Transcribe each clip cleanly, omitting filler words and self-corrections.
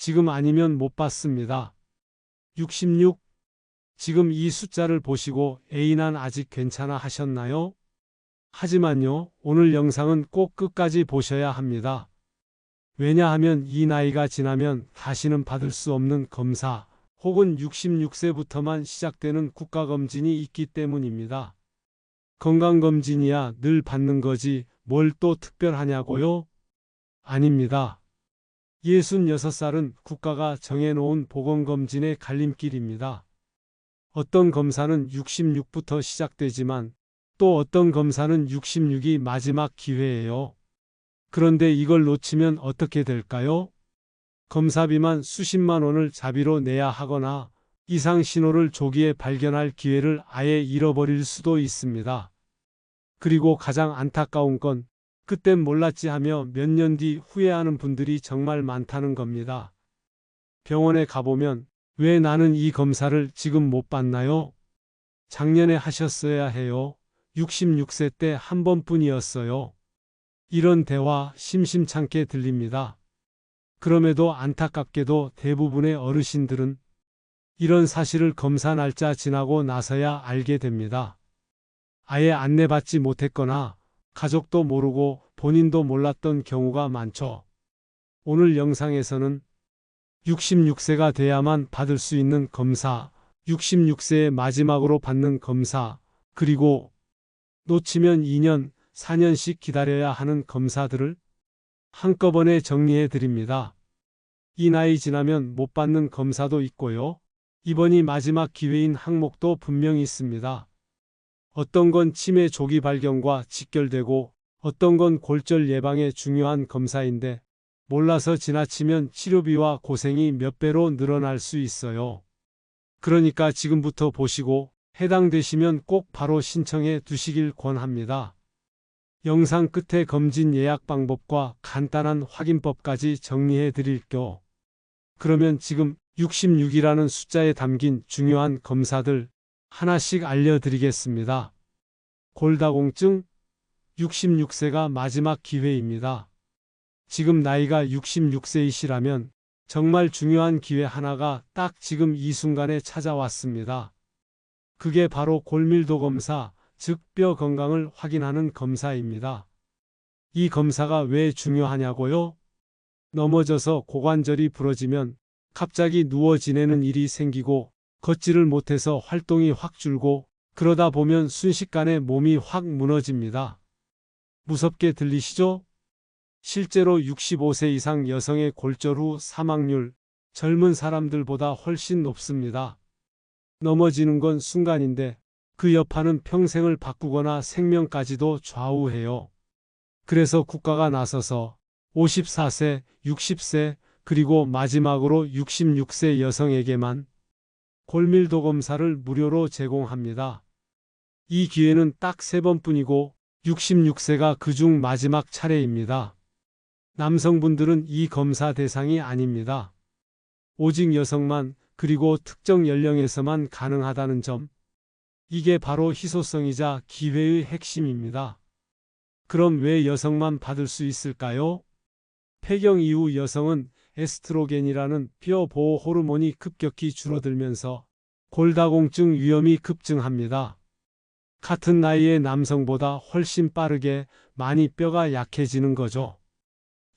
지금 아니면 못 받습니다. 66. 지금 이 숫자를 보시고 난 아직 괜찮아 하셨나요? 하지만요, 오늘 영상은 꼭 끝까지 보셔야 합니다. 왜냐하면 이 나이가 지나면 다시는 받을 수 없는 검사 혹은 66세부터만 시작되는 국가검진이 있기 때문입니다. 건강검진이야 늘 받는 거지 뭘 또 특별하냐고요? 아닙니다. 66살은 국가가 정해놓은 보건검진의 갈림길입니다. 어떤 검사는 66부터 시작되지만 또 어떤 검사는 66이 마지막 기회예요. 그런데 이걸 놓치면 어떻게 될까요? 검사비만 수십만 원을 자비로 내야 하거나 이상 신호를 조기에 발견할 기회를 아예 잃어버릴 수도 있습니다. 그리고 가장 안타까운 건 그땐 몰랐지 하며 몇 년 뒤 후회하는 분들이 정말 많다는 겁니다. 병원에 가보면 왜 나는 이 검사를 지금 못 받나요? 작년에 하셨어야 해요. 66세 때 한 번뿐이었어요. 이런 대화 심심찮게 들립니다. 그럼에도 안타깝게도 대부분의 어르신들은 이런 사실을 검사 날짜 지나고 나서야 알게 됩니다. 아예 안내받지 못했거나 가족도 모르고 본인도 몰랐던 경우가 많죠. 오늘 영상에서는 66세가 돼야만 받을 수 있는 검사, 66세의 마지막으로 받는 검사, 그리고 놓치면 2년, 4년씩 기다려야 하는 검사들을 한꺼번에 정리해 드립니다. 이 나이 지나면 못 받는 검사도 있고요. 이번이 마지막 기회인 항목도 분명히 있습니다. 어떤 건 치매 조기 발견과 직결되고 어떤 건 골절 예방에 중요한 검사인데 몰라서 지나치면 치료비와 고생이 몇 배로 늘어날 수 있어요. 그러니까 지금부터 보시고 해당되시면 꼭 바로 신청해 두시길 권합니다. 영상 끝에 검진 예약 방법과 간단한 확인법까지 정리해 드릴게요. 그러면 지금 66이라는 숫자에 담긴 중요한 검사들 하나씩 알려드리겠습니다. 골다공증, 66세가 마지막 기회입니다. 지금 나이가 66세이시라면 정말 중요한 기회 하나가 딱 지금 이 순간에 찾아왔습니다. 그게 바로 골밀도 검사, 즉 뼈 건강을 확인하는 검사입니다. 이 검사가 왜 중요하냐고요? 넘어져서 고관절이 부러지면 갑자기 누워 지내는 일이 생기고 걷지를 못해서 활동이 확 줄고 그러다 보면 순식간에 몸이 확 무너집니다. 무섭게 들리시죠? 실제로 65세 이상 여성의 골절 후 사망률 젊은 사람들보다 훨씬 높습니다. 넘어지는 건 순간인데 그 여파는 평생을 바꾸거나 생명까지도 좌우해요. 그래서 국가가 나서서 54세, 60세, 그리고 마지막으로 66세 여성에게만 골밀도 검사를 무료로 제공합니다. 이 기회는 딱 3번뿐이고 66세가 그중 마지막 차례입니다. 남성분들은 이 검사 대상이 아닙니다. 오직 여성만, 그리고 특정 연령에서만 가능하다는 점. 이게 바로 희소성이자 기회의 핵심입니다. 그럼 왜 여성만 받을 수 있을까요? 폐경 이후 여성은 에스트로겐이라는 뼈 보호 호르몬이 급격히 줄어들면서 골다공증 위험이 급증합니다. 같은 나이의 남성보다 훨씬 빠르게 많이 뼈가 약해지는 거죠.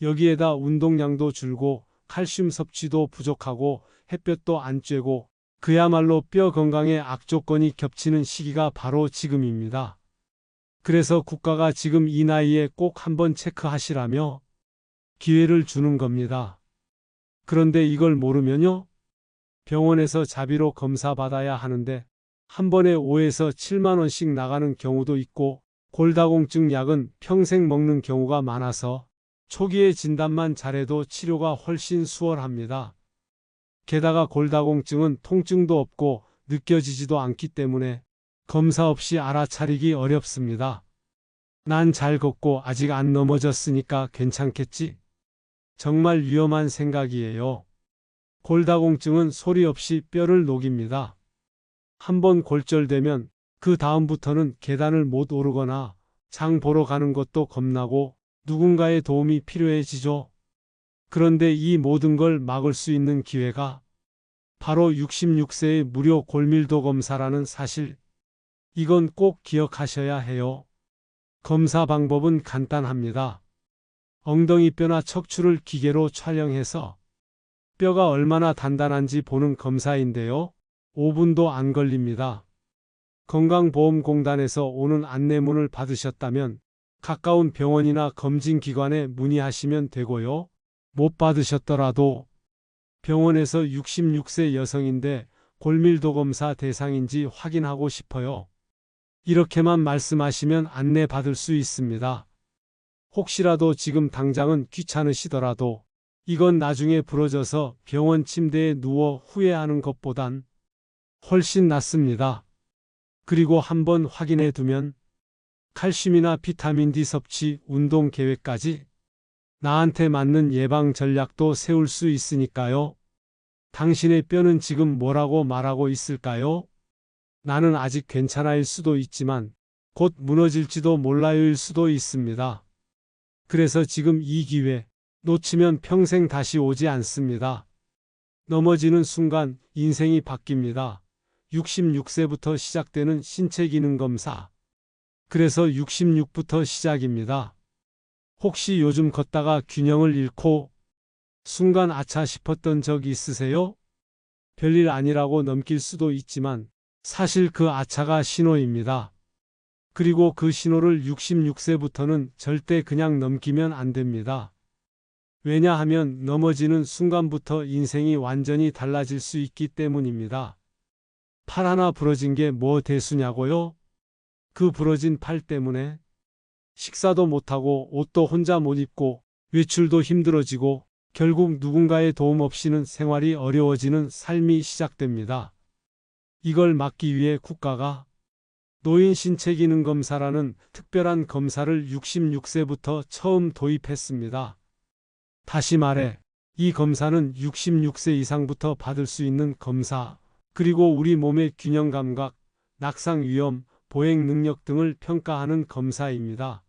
여기에다 운동량도 줄고 칼슘 섭취도 부족하고 햇볕도 안 쬐고 그야말로 뼈 건강에 악조건이 겹치는 시기가 바로 지금입니다. 그래서 국가가 지금 이 나이에 꼭 한번 체크하시라며 기회를 주는 겁니다. 그런데 이걸 모르면요? 병원에서 자비로 검사 받아야 하는데 한 번에 5에서 7만 원씩 나가는 경우도 있고 골다공증 약은 평생 먹는 경우가 많아서 초기에 진단만 잘해도 치료가 훨씬 수월합니다. 게다가 골다공증은 통증도 없고 느껴지지도 않기 때문에 검사 없이 알아차리기 어렵습니다. 난 잘 걷고 아직 안 넘어졌으니까 괜찮겠지? 정말 위험한 생각이에요. 골다공증은 소리 없이 뼈를 녹입니다. 한번 골절되면 그 다음부터는 계단을 못 오르거나 장 보러 가는 것도 겁나고 누군가의 도움이 필요해지죠. 그런데 이 모든 걸 막을 수 있는 기회가 바로 66세의 무료 골밀도 검사라는 사실. 이건 꼭 기억하셔야 해요. 검사 방법은 간단합니다. 엉덩이뼈나 척추를 기계로 촬영해서 뼈가 얼마나 단단한지 보는 검사인데요. 5분도 안 걸립니다. 건강보험공단에서 오는 안내문을 받으셨다면 가까운 병원이나 검진기관에 문의하시면 되고요. 못 받으셨더라도 병원에서 66세 여성인데 골밀도 검사 대상인지 확인하고 싶어요. 이렇게만 말씀하시면 안내받을 수 있습니다. 혹시라도 지금 당장은 귀찮으시더라도 이건 나중에 부러져서 병원 침대에 누워 후회하는 것보단 훨씬 낫습니다. 그리고 한번 확인해 두면 칼슘이나 비타민 D 섭취, 운동 계획까지 나한테 맞는 예방 전략도 세울 수 있으니까요. 당신의 뼈는 지금 뭐라고 말하고 있을까요? 나는 아직 괜찮아일 수도 있지만 곧 무너질지도 몰라요일 수도 있습니다. 그래서 지금 이 기회 놓치면 평생 다시 오지 않습니다. 넘어지는 순간 인생이 바뀝니다. 66세부터 시작되는 신체 기능 검사. 그래서 66부터 시작입니다. 혹시 요즘 걷다가 균형을 잃고 순간 아차 싶었던 적 있으세요? 별일 아니라고 넘길 수도 있지만 사실 그 아차가 신호입니다. 그리고 그 신호를 66세부터는 절대 그냥 넘기면 안 됩니다. 왜냐하면 넘어지는 순간부터 인생이 완전히 달라질 수 있기 때문입니다. 팔 하나 부러진 게 뭐 대수냐고요? 그 부러진 팔 때문에 식사도 못하고 옷도 혼자 못 입고 외출도 힘들어지고 결국 누군가의 도움 없이는 생활이 어려워지는 삶이 시작됩니다. 이걸 막기 위해 국가가 노인 신체 기능 검사라는 특별한 검사를 66세부터 처음 도입했습니다. 다시 말해, 이 검사는 66세 이상부터 받을 수 있는 검사, 그리고 우리 몸의 균형 감각, 낙상 위험, 보행 능력 등을 평가하는 검사입니다.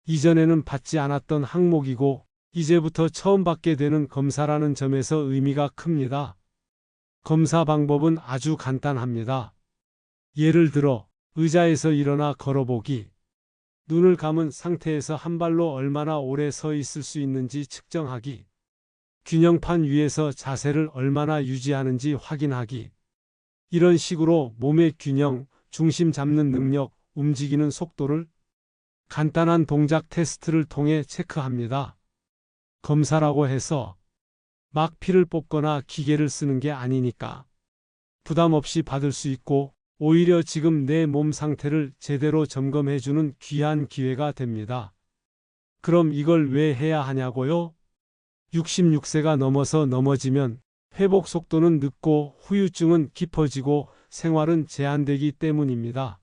이전에는 받지 않았던 항목이고 이제부터 처음 받게 되는 검사라는 점에서 의미가 큽니다. 검사 방법은 아주 간단합니다. 예를 들어 의자에서 일어나 걸어보기, 눈을 감은 상태에서 한 발로 얼마나 오래 서 있을 수 있는지 측정하기, 균형판 위에서 자세를 얼마나 유지하는지 확인하기. 이런 식으로 몸의 균형, 중심 잡는 능력, 움직이는 속도를 간단한 동작 테스트를 통해 체크합니다. 검사라고 해서 막 피를 뽑거나 기계를 쓰는 게 아니니까 부담 없이 받을 수 있고 오히려 지금 내 몸 상태를 제대로 점검해주는 귀한 기회가 됩니다. 그럼 이걸 왜 해야 하냐고요? 66세가 넘어서 넘어지면 회복 속도는 늦고 후유증은 깊어지고 생활은 제한되기 때문입니다.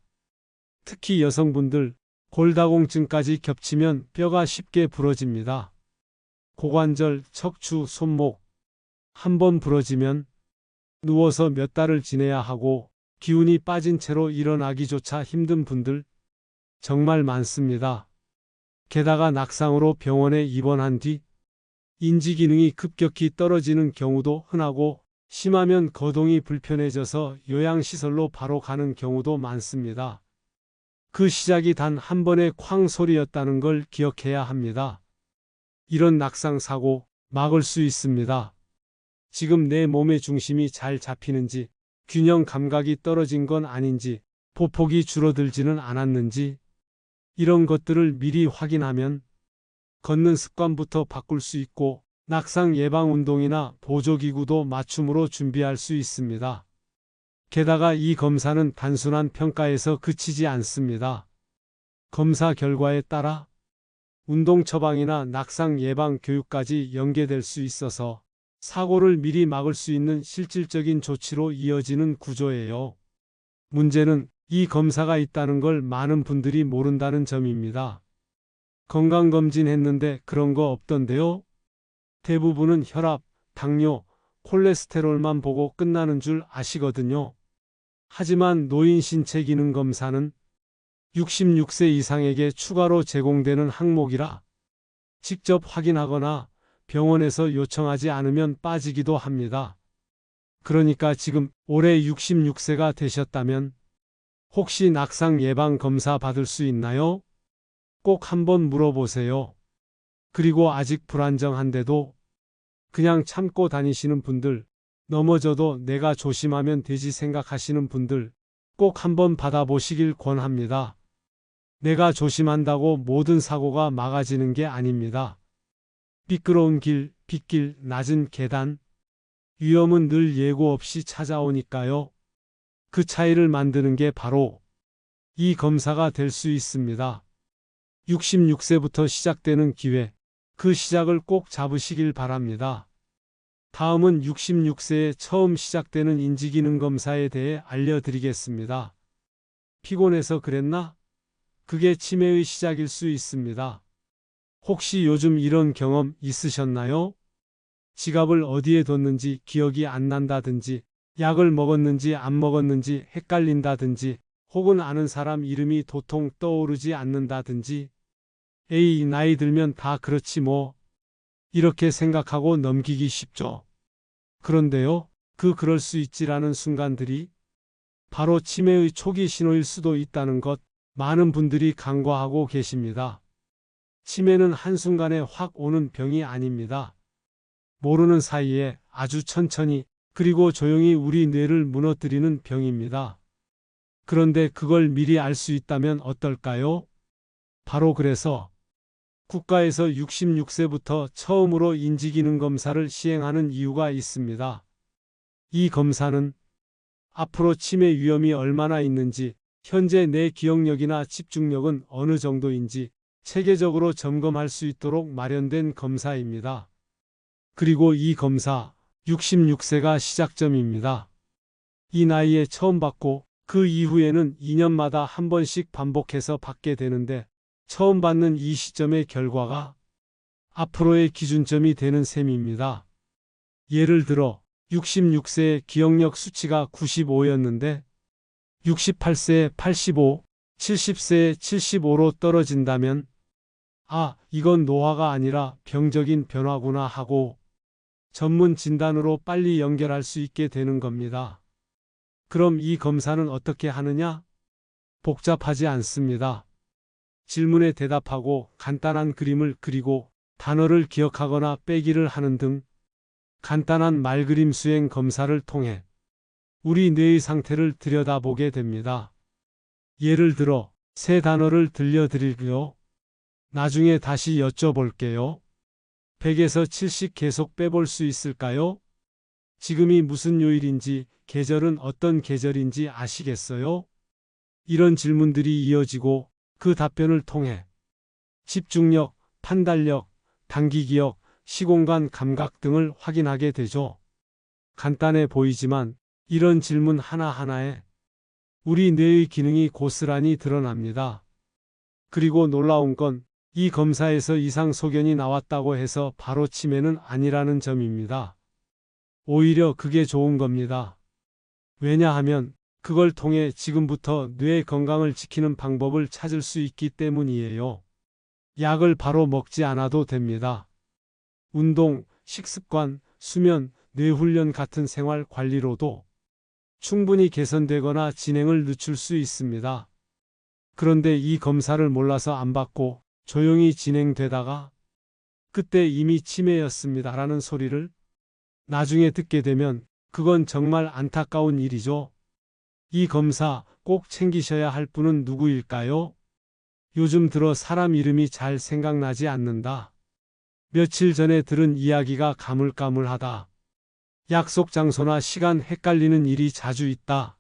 특히 여성분들, 골다공증까지 겹치면 뼈가 쉽게 부러집니다. 고관절, 척추, 손목 한 번 부러지면 누워서 몇 달을 지내야 하고 기운이 빠진 채로 일어나기조차 힘든 분들 정말 많습니다. 게다가 낙상으로 병원에 입원한 뒤 인지 기능이 급격히 떨어지는 경우도 흔하고 심하면 거동이 불편해져서 요양시설로 바로 가는 경우도 많습니다. 그 시작이 단 한 번의 쾅 소리였다는 걸 기억해야 합니다. 이런 낙상 사고 막을 수 있습니다. 지금 내 몸의 중심이 잘 잡히는지, 균형 감각이 떨어진 건 아닌지, 보폭이 줄어들지는 않았는지 이런 것들을 미리 확인하면 걷는 습관부터 바꿀 수 있고 낙상 예방 운동이나 보조기구도 맞춤으로 준비할 수 있습니다. 게다가 이 검사는 단순한 평가에서 그치지 않습니다. 검사 결과에 따라 운동 처방이나 낙상 예방 교육까지 연계될 수 있어서 사고를 미리 막을 수 있는 실질적인 조치로 이어지는 구조예요. 문제는 이 검사가 있다는 걸 많은 분들이 모른다는 점입니다. 건강검진 했는데 그런 거 없던데요? 대부분은 혈압, 당뇨, 콜레스테롤만 보고 끝나는 줄 아시거든요. 하지만 노인 신체 기능 검사는 66세 이상에게 추가로 제공되는 항목이라 직접 확인하거나 병원에서 요청하지 않으면 빠지기도 합니다. 그러니까 지금 올해 66세가 되셨다면 혹시 낙상 예방 검사 받을 수 있나요? 꼭 한번 물어보세요. 그리고 아직 불안정한데도 그냥 참고 다니시는 분들, 넘어져도 내가 조심하면 되지 생각하시는 분들 꼭 한번 받아보시길 권합니다. 내가 조심한다고 모든 사고가 막아지는 게 아닙니다. 미끄러운 길, 빗길, 낮은 계단, 위험은 늘 예고 없이 찾아오니까요. 그 차이를 만드는 게 바로 이 검사가 될 수 있습니다. 66세부터 시작되는 기회, 그 시작을 꼭 잡으시길 바랍니다. 다음은 66세에 처음 시작되는 인지기능 검사에 대해 알려드리겠습니다. 피곤해서 그랬나? 그게 치매의 시작일 수 있습니다. 혹시 요즘 이런 경험 있으셨나요? 지갑을 어디에 뒀는지 기억이 안 난다든지, 약을 먹었는지 안 먹었는지 헷갈린다든지, 혹은 아는 사람 이름이 도통 떠오르지 않는다든지, 에이, 나이 들면 다 그렇지 뭐. 이렇게 생각하고 넘기기 쉽죠. 그런데요, 그럴 수 있지라는 순간들이 바로 치매의 초기 신호일 수도 있다는 것, 많은 분들이 간과하고 계십니다. 치매는 한순간에 확 오는 병이 아닙니다. 모르는 사이에 아주 천천히 그리고 조용히 우리 뇌를 무너뜨리는 병입니다. 그런데 그걸 미리 알 수 있다면 어떨까요? 바로 그래서 국가에서 66세부터 처음으로 인지기능 검사를 시행하는 이유가 있습니다. 이 검사는 앞으로 치매 위험이 얼마나 있는지, 현재 내 기억력이나 집중력은 어느 정도인지 체계적으로 점검할 수 있도록 마련된 검사입니다. 그리고 이 검사, 66세가 시작점입니다. 이 나이에 처음 받고 그 이후에는 2년마다 한 번씩 반복해서 받게 되는데 처음 받는 이 시점의 결과가 앞으로의 기준점이 되는 셈입니다. 예를 들어 66세의 기억력 수치가 95였는데 68세에 85, 70세에 75로 떨어진다면 아, 이건 노화가 아니라 병적인 변화구나 하고 전문 진단으로 빨리 연결할 수 있게 되는 겁니다. 그럼 이 검사는 어떻게 하느냐? 복잡하지 않습니다. 질문에 대답하고 간단한 그림을 그리고 단어를 기억하거나 빼기를 하는 등 간단한 말그림 수행 검사를 통해 우리 뇌의 상태를 들여다보게 됩니다. 예를 들어 새 단어를 들려드릴게요. 나중에 다시 여쭤볼게요. 100에서 70 계속 빼볼 수 있을까요? 지금이 무슨 요일인지, 계절은 어떤 계절인지 아시겠어요? 이런 질문들이 이어지고 그 답변을 통해 집중력, 판단력, 단기기억, 시공간 감각 등을 확인하게 되죠. 간단해 보이지만 이런 질문 하나하나에 우리 뇌의 기능이 고스란히 드러납니다. 그리고 놀라운 건 이 검사에서 이상 소견이 나왔다고 해서 바로 치매는 아니라는 점입니다. 오히려 그게 좋은 겁니다. 왜냐하면 그걸 통해 지금부터 뇌 건강을 지키는 방법을 찾을 수 있기 때문이에요. 약을 바로 먹지 않아도 됩니다. 운동, 식습관, 수면, 뇌훈련 같은 생활 관리로도 충분히 개선되거나 진행을 늦출 수 있습니다. 그런데 이 검사를 몰라서 안 받고 조용히 진행되다가 그때 이미 치매였습니다라는 소리를 나중에 듣게 되면 그건 정말 안타까운 일이죠. 이 검사 꼭 챙기셔야 할 분은 누구일까요? 요즘 들어 사람 이름이 잘 생각나지 않는다. 며칠 전에 들은 이야기가 가물가물하다. 약속 장소나 시간 헷갈리는 일이 자주 있다.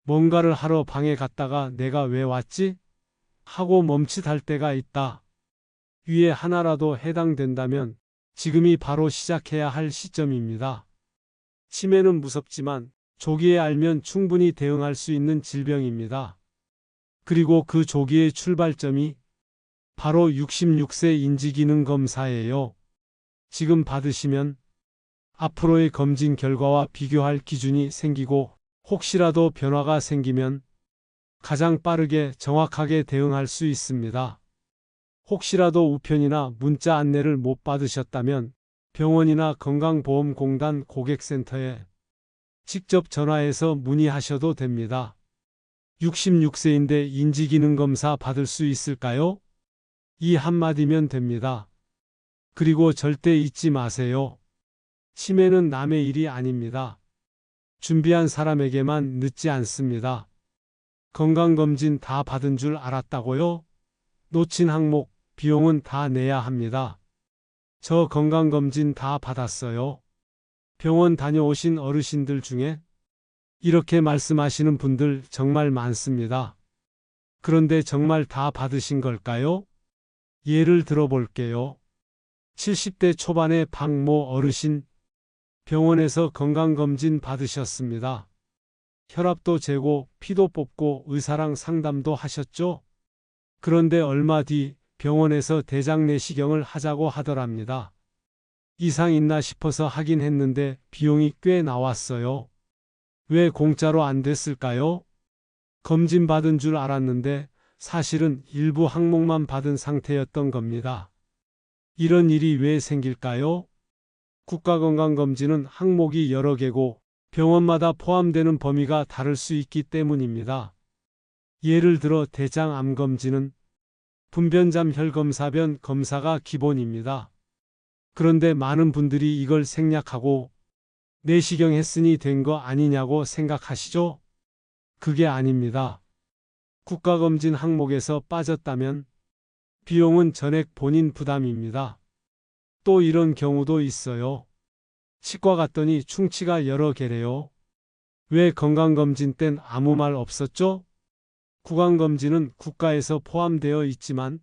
뭔가를 하러 방에 갔다가 내가 왜 왔지? 하고 멈칫할 때가 있다. 위에 하나라도 해당된다면 지금이 바로 시작해야 할 시점입니다. 치매는 무섭지만 조기에 알면 충분히 대응할 수 있는 질병입니다. 그리고 그 조기의 출발점이 바로 66세 인지기능 검사예요. 지금 받으시면 앞으로의 검진 결과와 비교할 기준이 생기고 혹시라도 변화가 생기면 가장 빠르게 정확하게 대응할 수 있습니다. 혹시라도 우편이나 문자 안내를 못 받으셨다면 병원이나 건강보험공단 고객센터에 직접 전화해서 문의하셔도 됩니다. 66세인데 인지기능검사 받을 수 있을까요? 이 한마디면 됩니다. 그리고 절대 잊지 마세요. 치매는 남의 일이 아닙니다. 준비한 사람에게만 늦지 않습니다. 건강검진 다 받은 줄 알았다고요? 놓친 항목, 비용은 다 내야 합니다. 저 건강검진 다 받았어요. 병원 다녀오신 어르신들 중에 이렇게 말씀하시는 분들 정말 많습니다. 그런데 정말 다 받으신 걸까요? 예를 들어볼게요. 70대 초반의 박모 어르신, 병원에서 건강검진 받으셨습니다. 혈압도 재고 피도 뽑고 의사랑 상담도 하셨죠? 그런데 얼마 뒤 병원에서 대장 내시경을 하자고 하더랍니다. 이상 있나 싶어서 하긴 했는데 비용이 꽤 나왔어요. 왜 공짜로 안 됐을까요? 검진 받은 줄 알았는데 사실은 일부 항목만 받은 상태였던 겁니다. 이런 일이 왜 생길까요? 국가건강검진은 항목이 여러 개고 병원마다 포함되는 범위가 다를 수 있기 때문입니다. 예를 들어 대장암 검진은 분변잠 혈검사변 검사가 기본입니다. 그런데 많은 분들이 이걸 생략하고 내시경 했으니 된 거 아니냐고 생각하시죠? 그게 아닙니다. 국가검진 항목에서 빠졌다면 비용은 전액 본인 부담입니다. 또 이런 경우도 있어요. 치과 갔더니 충치가 여러 개래요. 왜 건강검진 땐 아무 말 없었죠? 구강검진은 국가에서 포함되어 있지만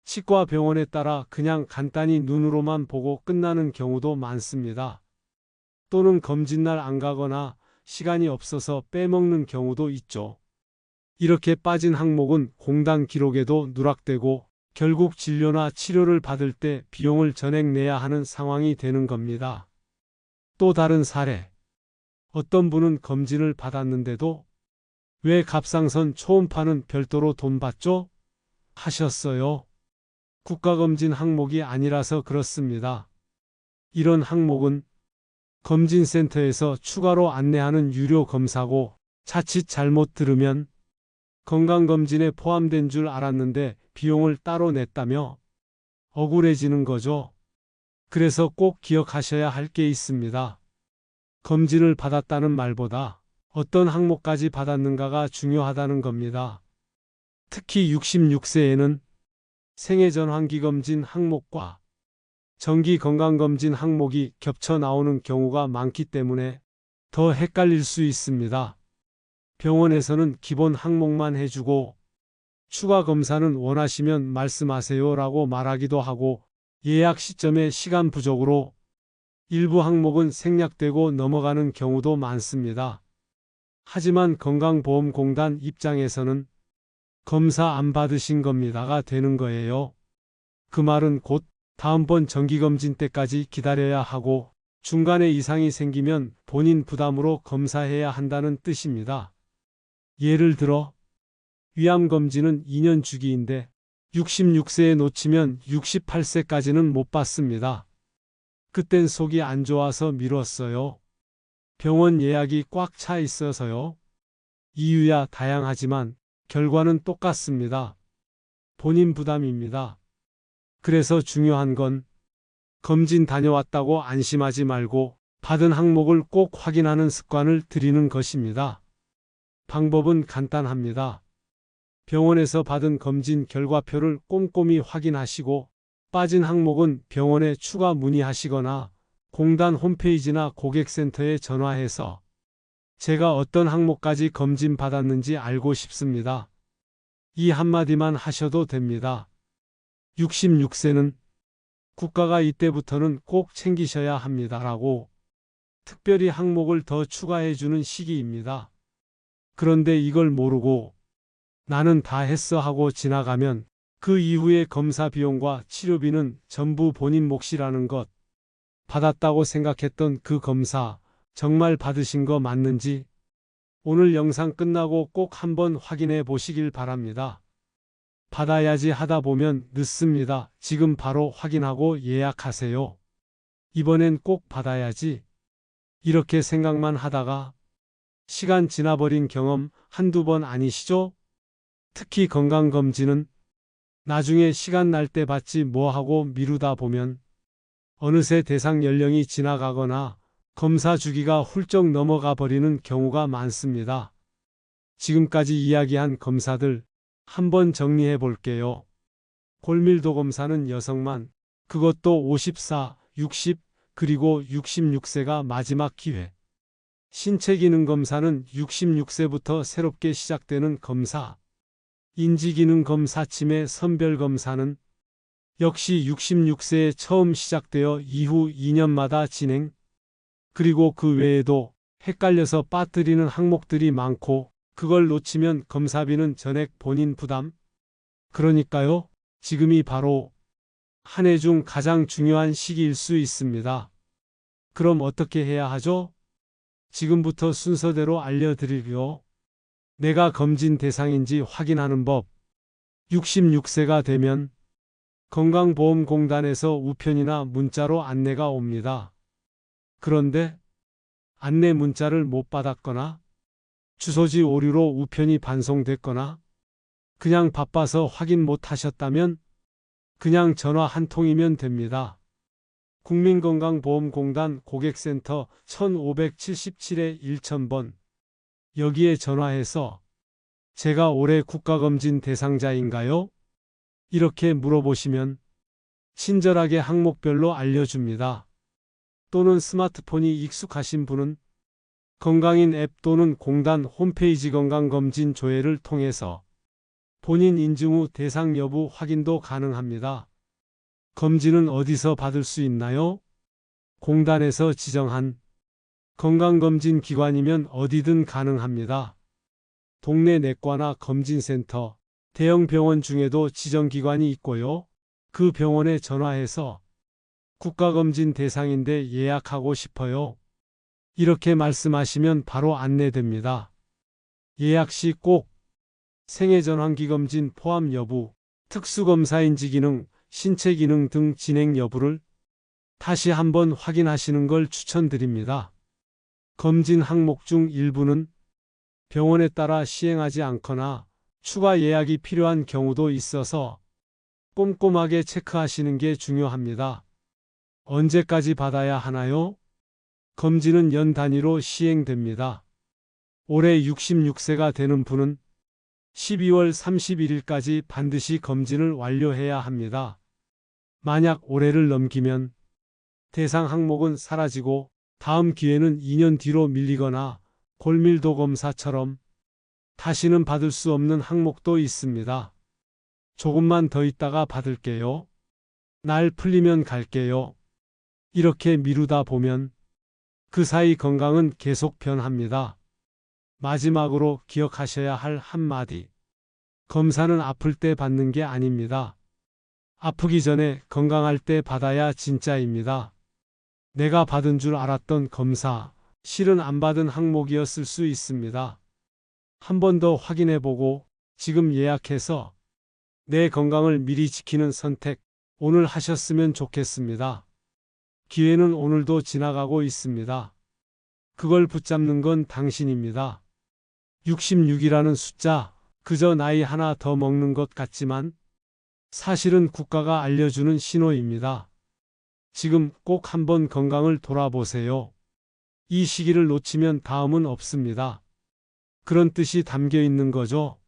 치과 병원에 따라 그냥 간단히 눈으로만 보고 끝나는 경우도 많습니다. 또는 검진날 안 가거나 시간이 없어서 빼먹는 경우도 있죠. 이렇게 빠진 항목은 공단 기록에도 누락되고 결국 진료나 치료를 받을 때 비용을 전액 내야 하는 상황이 되는 겁니다. 또 다른 사례. 어떤 분은 검진을 받았는데도 왜 갑상선 초음파는 별도로 돈 받죠? 하셨어요. 국가검진 항목이 아니라서 그렇습니다. 이런 항목은 검진센터에서 추가로 안내하는 유료 검사고 자칫 잘못 들으면 건강검진에 포함된 줄 알았는데 비용을 따로 냈다며 억울해지는 거죠. 그래서 꼭 기억하셔야 할 게 있습니다. 검진을 받았다는 말보다 어떤 항목까지 받았는가가 중요하다는 겁니다. 특히 66세에는 생애전환기검진 항목과 정기건강검진 항목이 겹쳐 나오는 경우가 많기 때문에 더 헷갈릴 수 있습니다. 병원에서는 기본 항목만 해주고 추가 검사는 원하시면 말씀하세요 라고 말하기도 하고 예약 시점에 시간 부족으로 일부 항목은 생략되고 넘어가는 경우도 많습니다. 하지만 건강보험공단 입장에서는 검사 안 받으신 겁니다가 되는 거예요. 그 말은 곧 다음번 정기검진 때까지 기다려야 하고 중간에 이상이 생기면 본인 부담으로 검사해야 한다는 뜻입니다. 예를 들어 위암검진은 2년 주기인데 66세에 놓치면 68세까지는 못 받습니다. 그땐 속이 안 좋아서 미뤘어요. 병원 예약이 꽉 차 있어서요. 이유야 다양하지만 결과는 똑같습니다. 본인 부담입니다. 그래서 중요한 건 검진 다녀왔다고 안심하지 말고 받은 항목을 꼭 확인하는 습관을 들이는 것입니다. 방법은 간단합니다. 병원에서 받은 검진 결과표를 꼼꼼히 확인하시고 빠진 항목은 병원에 추가 문의하시거나 공단 홈페이지나 고객센터에 전화해서 제가 어떤 항목까지 검진 받았는지 알고 싶습니다. 이 한마디만 하셔도 됩니다. 66세는 국가가 이때부터는 꼭 챙기셔야 합니다라고 특별히 항목을 더 추가해주는 시기입니다. 그런데 이걸 모르고 나는 다 했어 하고 지나가면 그 이후의 검사 비용과 치료비는 전부 본인 몫이라는 것. 받았다고 생각했던 그 검사 정말 받으신 거 맞는지 오늘 영상 끝나고 꼭 한번 확인해 보시길 바랍니다. 받아야지 하다 보면 늦습니다. 지금 바로 확인하고 예약하세요. 이번엔 꼭 받아야지. 이렇게 생각만 하다가 시간 지나버린 경험 한두 번 아니시죠? 특히 건강검진은 나중에 시간 날 때 받지 뭐 하고 미루다 보면 어느새 대상 연령이 지나가거나 검사 주기가 훌쩍 넘어가 버리는 경우가 많습니다. 지금까지 이야기한 검사들 한번 정리해 볼게요. 골밀도 검사는 여성만, 그것도 54, 60, 그리고 66세가 마지막 기회. 신체기능 검사는 66세부터 새롭게 시작되는 검사. 인지기능 검사 치매 선별 검사는 역시 66세에 처음 시작되어 이후 2년마다 진행. 그리고 그 외에도 헷갈려서 빠뜨리는 항목들이 많고 그걸 놓치면 검사비는 전액 본인 부담. 그러니까요, 지금이 바로 한 해 중 가장 중요한 시기일 수 있습니다. 그럼 어떻게 해야 하죠? 지금부터 순서대로 알려드릴게요. 내가 검진 대상인지 확인하는 법. 66세가 되면 건강보험공단에서 우편이나 문자로 안내가 옵니다. 그런데 안내 문자를 못 받았거나 주소지 오류로 우편이 반송됐거나 그냥 바빠서 확인 못 하셨다면 그냥 전화 한 통이면 됩니다. 국민건강보험공단 고객센터 1577-1000번 여기에 전화해서 제가 올해 국가검진 대상자인가요? 이렇게 물어보시면 친절하게 항목별로 알려줍니다. 또는 스마트폰이 익숙하신 분은 건강인 앱 또는 공단 홈페이지 건강검진 조회를 통해서 본인 인증 후 대상 여부 확인도 가능합니다. 검진은 어디서 받을 수 있나요? 공단에서 지정한 건강검진 기관이면 어디든 가능합니다. 동네 내과나 검진센터, 대형 병원 중에도 지정기관이 있고요. 그 병원에 전화해서 국가검진 대상인데 예약하고 싶어요. 이렇게 말씀하시면 바로 안내됩니다. 예약 시 꼭 생애전환기검진 포함 여부, 특수검사인지 기능, 신체 기능 등 진행 여부를 다시 한번 확인하시는 걸 추천드립니다. 검진 항목 중 일부는 병원에 따라 시행하지 않거나 추가 예약이 필요한 경우도 있어서 꼼꼼하게 체크하시는 게 중요합니다. 언제까지 받아야 하나요? 검진은 연 단위로 시행됩니다. 올해 66세가 되는 분은 12월 31일까지 반드시 검진을 완료해야 합니다. 만약 올해를 넘기면 대상 항목은 사라지고 다음 기회는 2년 뒤로 밀리거나 골밀도 검사처럼 다시는 받을 수 없는 항목도 있습니다. 조금만 더 있다가 받을게요. 날 풀리면 갈게요. 이렇게 미루다 보면 그 사이 건강은 계속 변합니다. 마지막으로 기억하셔야 할 한마디. 검사는 아플 때 받는 게 아닙니다. 아프기 전에 건강할 때 받아야 진짜입니다. 내가 받은 줄 알았던 검사, 실은 안 받은 항목이었을 수 있습니다. 한 번 더 확인해보고 지금 예약해서 내 건강을 미리 지키는 선택 오늘 하셨으면 좋겠습니다. 기회는 오늘도 지나가고 있습니다. 그걸 붙잡는 건 당신입니다. 66이라는 숫자, 그저 나이 하나 더 먹는 것 같지만 사실은 국가가 알려주는 신호입니다. 지금 꼭 한번 건강을 돌아보세요. 이 시기를 놓치면 다음은 없습니다. 그런 뜻이 담겨 있는 거죠.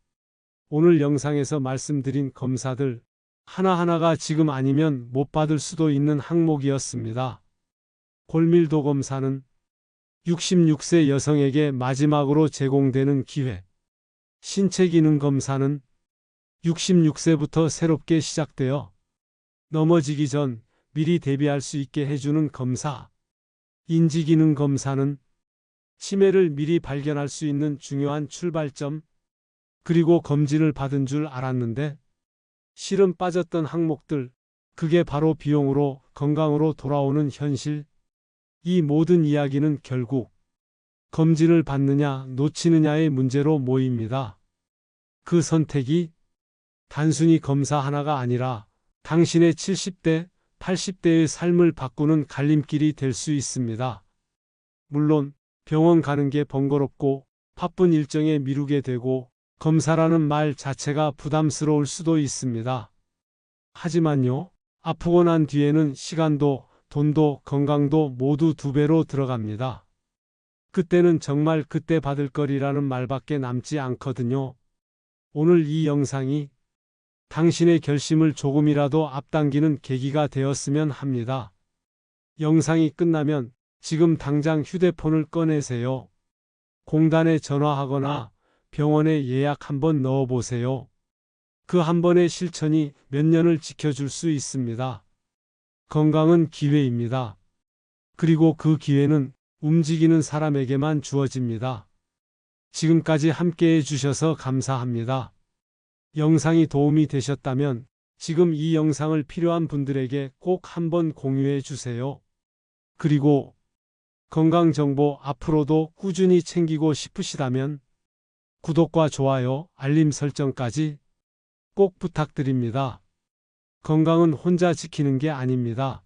오늘 영상에서 말씀드린 검사들 하나하나가 지금 아니면 못 받을 수도 있는 항목이었습니다. 골밀도 검사는 66세 여성에게 마지막으로 제공되는 기회. 신체 기능 검사는 66세부터 새롭게 시작되어 넘어지기 전 미리 대비할 수 있게 해주는 검사. 인지 기능 검사는 치매를 미리 발견할 수 있는 중요한 출발점. 그리고 검진을 받은 줄 알았는데 실은 빠졌던 항목들, 그게 바로 비용으로 건강으로 돌아오는 현실. 이 모든 이야기는 결국 검진을 받느냐 놓치느냐의 문제로 모입니다. 그 선택이 단순히 검사 하나가 아니라 당신의 70대 80대의 삶을 바꾸는 갈림길이 될 수 있습니다. 물론 병원 가는 게 번거롭고 바쁜 일정에 미루게 되고 검사라는 말 자체가 부담스러울 수도 있습니다. 하지만요, 아프고 난 뒤에는 시간도, 돈도, 건강도 모두 2배로 들어갑니다. 그때는 정말 그때 받을 거리라는 말밖에 남지 않거든요. 오늘 이 영상이 당신의 결심을 조금이라도 앞당기는 계기가 되었으면 합니다. 영상이 끝나면 지금 당장 휴대폰을 꺼내세요. 공단에 전화하거나 병원에 예약 한번 넣어보세요. 그 한 번의 실천이 몇 년을 지켜줄 수 있습니다. 건강은 기회입니다. 그리고 그 기회는 움직이는 사람에게만 주어집니다. 지금까지 함께해 주셔서 감사합니다. 영상이 도움이 되셨다면 지금 이 영상을 필요한 분들에게 꼭 한번 공유해 주세요. 그리고 건강 정보 앞으로도 꾸준히 챙기고 싶으시다면 구독과 좋아요, 알림 설정까지 꼭 부탁드립니다. 건강은 혼자 지키는 게 아닙니다.